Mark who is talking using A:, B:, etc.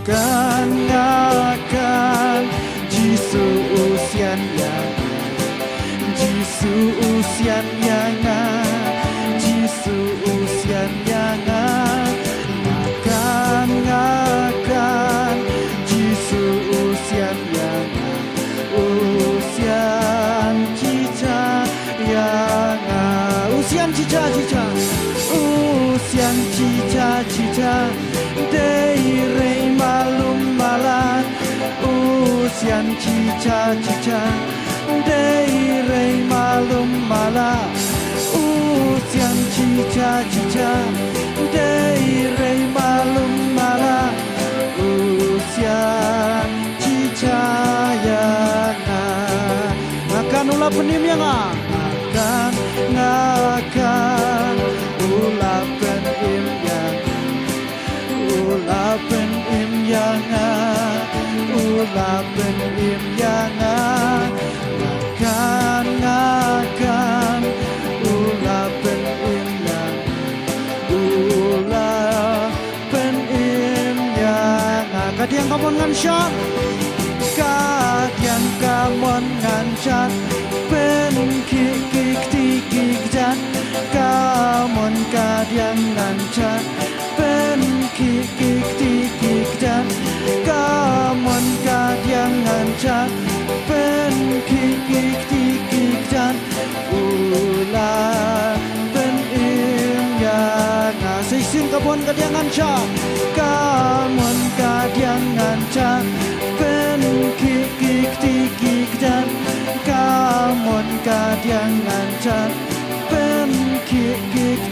A: Akan Jisu usian yang Jisu usian yang Jisu usian yang akan Jisu usian yang usian cica yang usian cica usian cica Deirei malum malan usian cica Deirei malum malan usian cica Deirei malum malan usian cica yang akan ulah penim yang akan ulah penim yang ulah penim yang ulah penim yang akan ulah penim yang ulah penim yang kadiang kamon ngan syam kadiang kamon ngan syam pen kik tik jan kamon kadiang ngan syam pen kik tik jan kamon kadiang ngan syam pen kik tik jan ulah penim yang seisin kamon kadiang ngan syam kamon kadiang ngan syam pen kik tik jan kamon kadiang ngan syam pen kik